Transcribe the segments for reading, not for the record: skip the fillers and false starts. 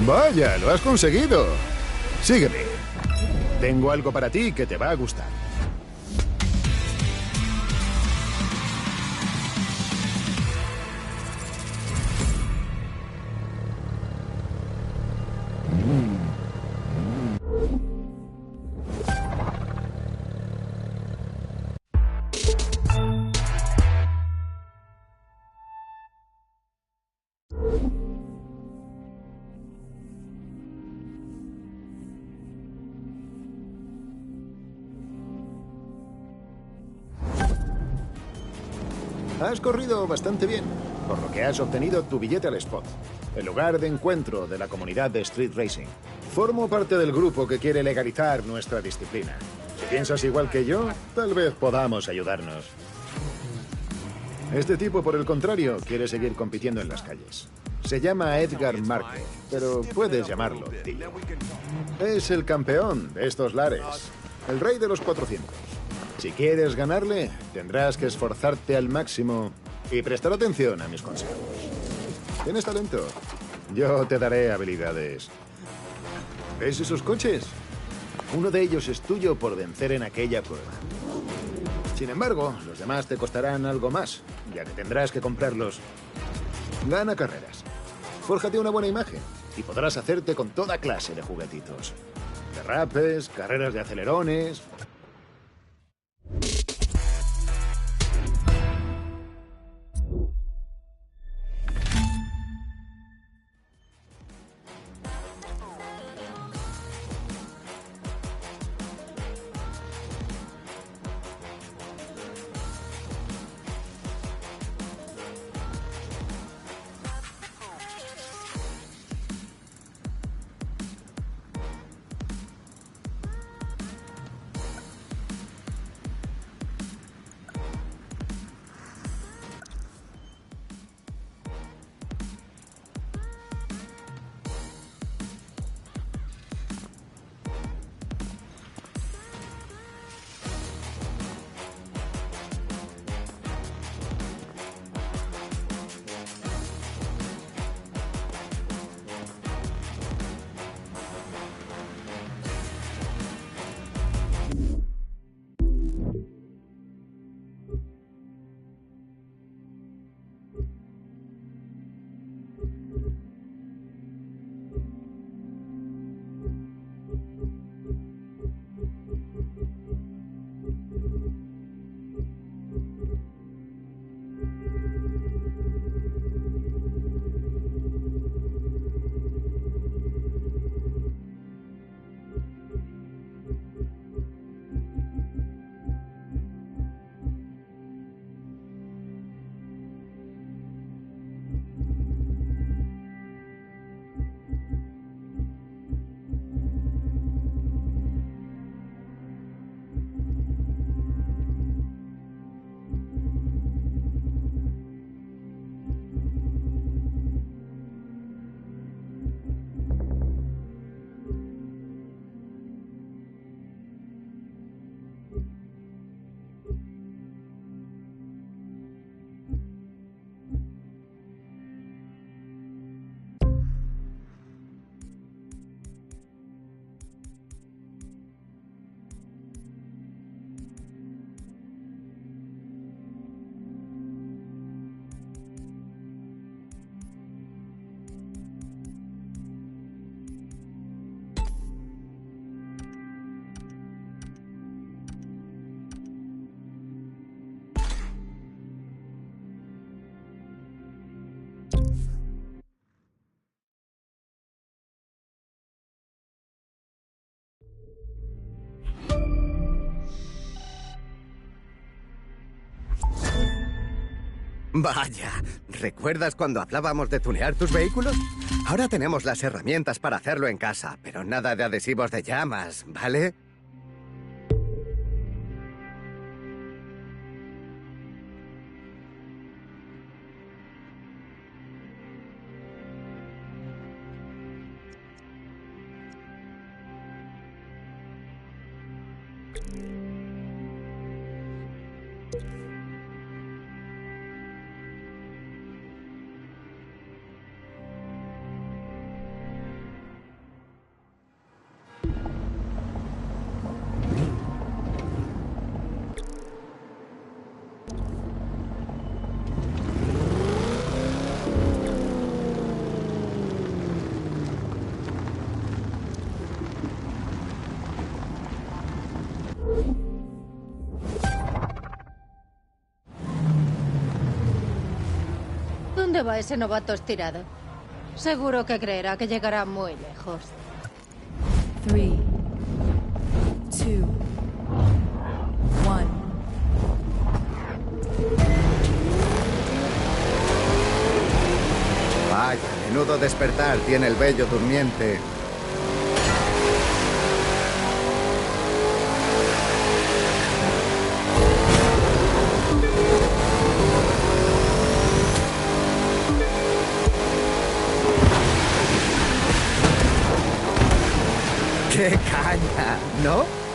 Vaya, lo has conseguido. Sígueme. Tengo algo para ti que te va a gustar. Has corrido bastante bien, por lo que has obtenido tu billete al Spot, el lugar de encuentro de la comunidad de Street Racing. Formo parte del grupo que quiere legalizar nuestra disciplina. Si piensas igual que yo, tal vez podamos ayudarnos. Este tipo, por el contrario, quiere seguir compitiendo en las calles. Se llama Edgar Marco, pero puedes llamarlo tío. Es el campeón de estos lares, el rey de los 400. Si quieres ganarle, tendrás que esforzarte al máximo y prestar atención a mis consejos. Tienes talento. Yo te daré habilidades. ¿Ves esos coches? Uno de ellos es tuyo por vencer en aquella prueba. Sin embargo, los demás te costarán algo más, ya que tendrás que comprarlos. Gana carreras. Fórjate una buena imagen y podrás hacerte con toda clase de juguetitos. Derrapes, carreras de acelerones... Vaya, ¿recuerdas cuando hablábamos de tunear tus vehículos? Ahora tenemos las herramientas para hacerlo en casa, pero nada de adhesivos de llamas, ¿vale? dónde va ese novato estirado? Seguro que creerá que llegará muy lejos. 3, 2, 1. Vaya, menudo despertar tiene el bello durmiente. ¡Qué caña! ¿No?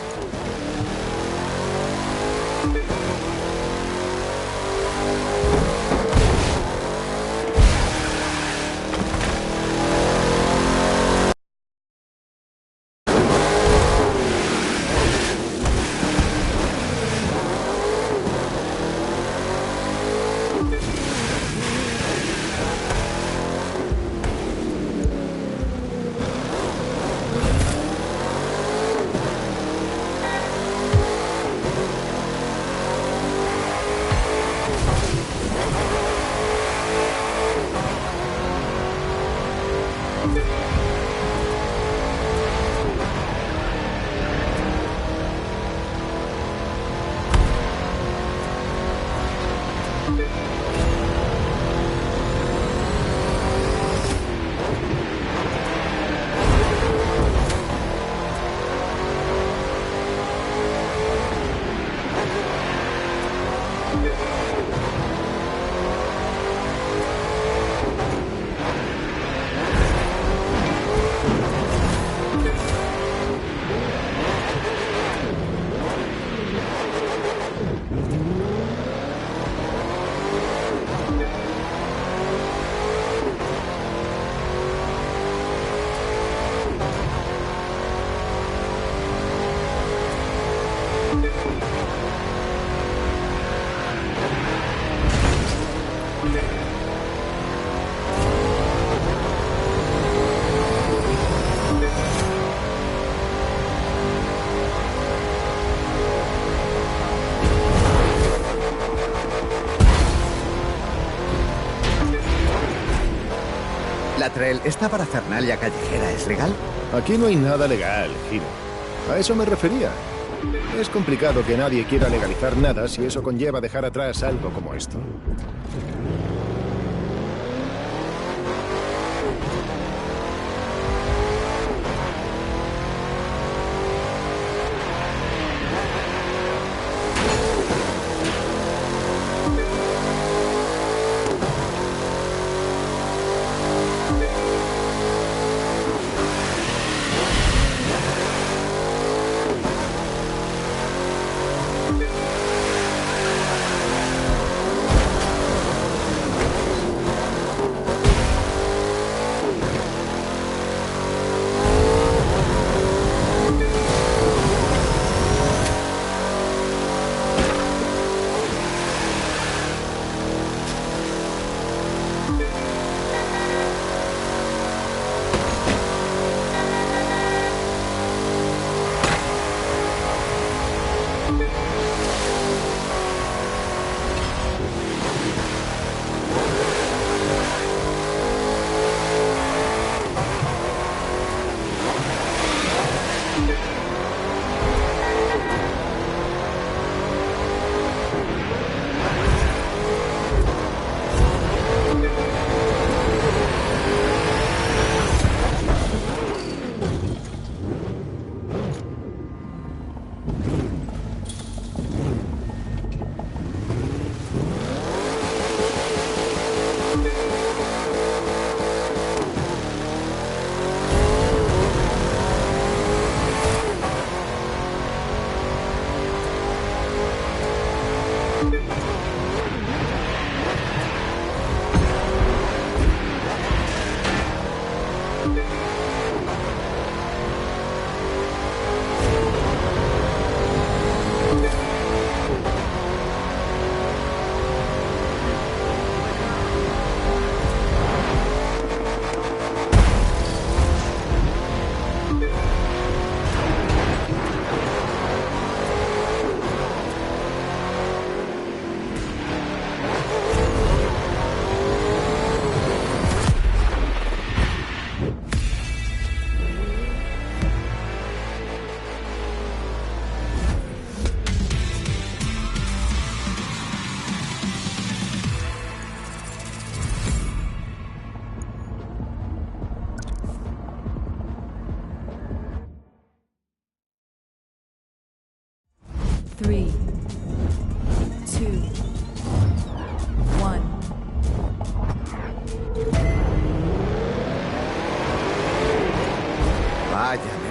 La trail, esta parafernalia callejera, ¿es legal? Aquí no hay nada legal, Hiro. A eso me refería. Es complicado que nadie quiera legalizar nada si eso conlleva dejar atrás algo como esto.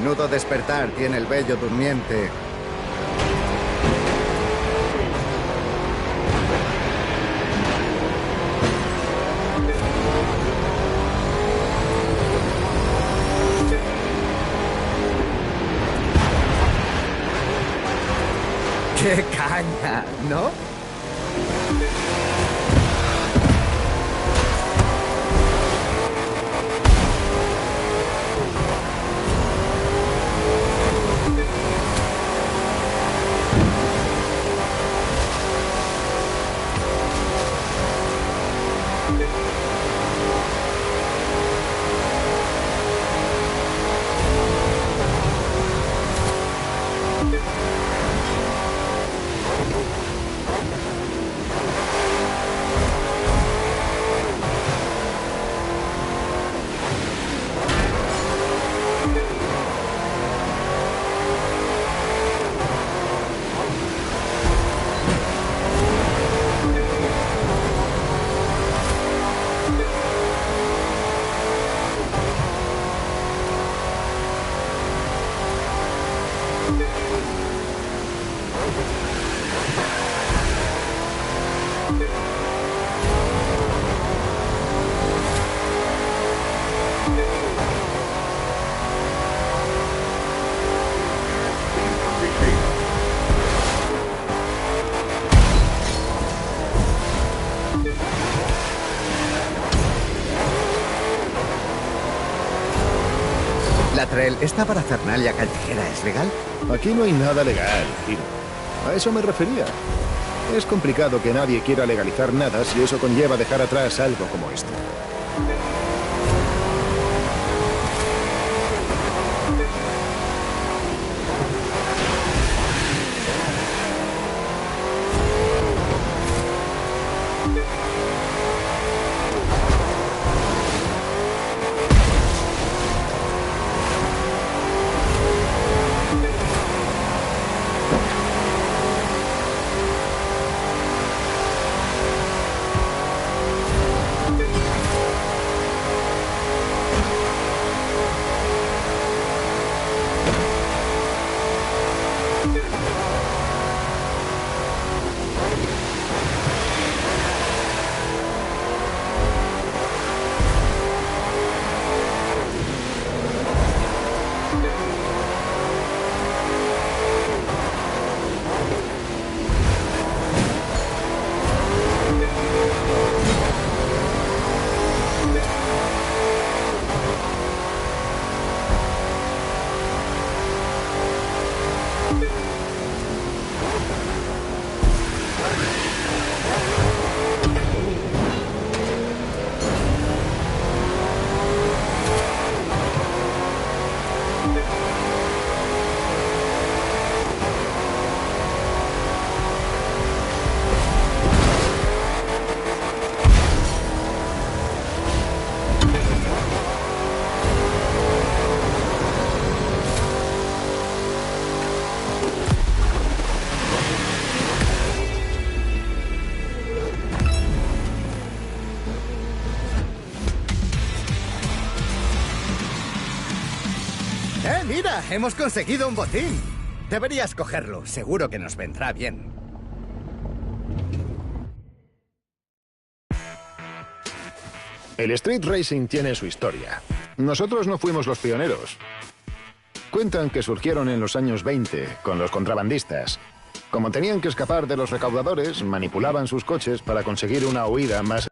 Menudo despertar tiene el bello durmiente. ¡Qué caña!, ¿no? La trail, ¿esta parafernalia callejera es legal? Aquí no hay nada legal, Hiro. A eso me refería. Es complicado que nadie quiera legalizar nada si eso conlleva dejar atrás algo como esto. ¡Mira! ¡Hemos conseguido un botín! Deberías cogerlo. Seguro que nos vendrá bien. El street racing tiene su historia. Nosotros no fuimos los pioneros. Cuentan que surgieron en los años 20 con los contrabandistas. Como tenían que escapar de los recaudadores, manipulaban sus coches para conseguir una huida más...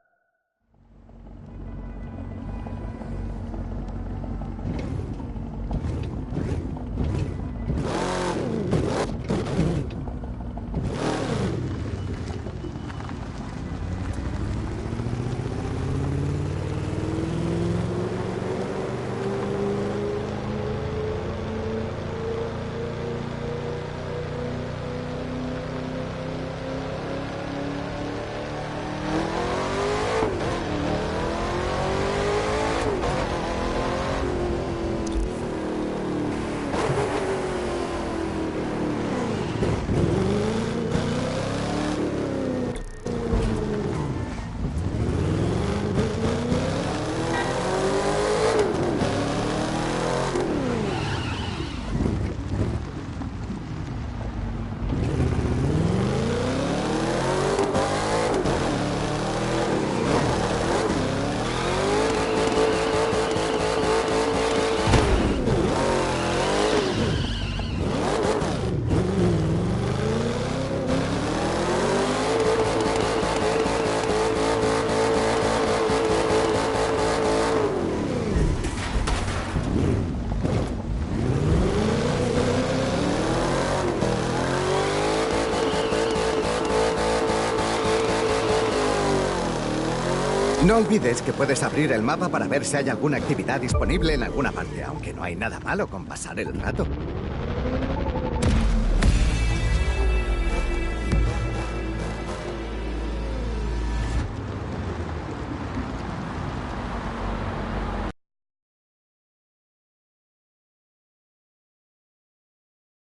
No olvides que puedes abrir el mapa para ver si hay alguna actividad disponible en alguna parte, aunque no hay nada malo con pasar el rato.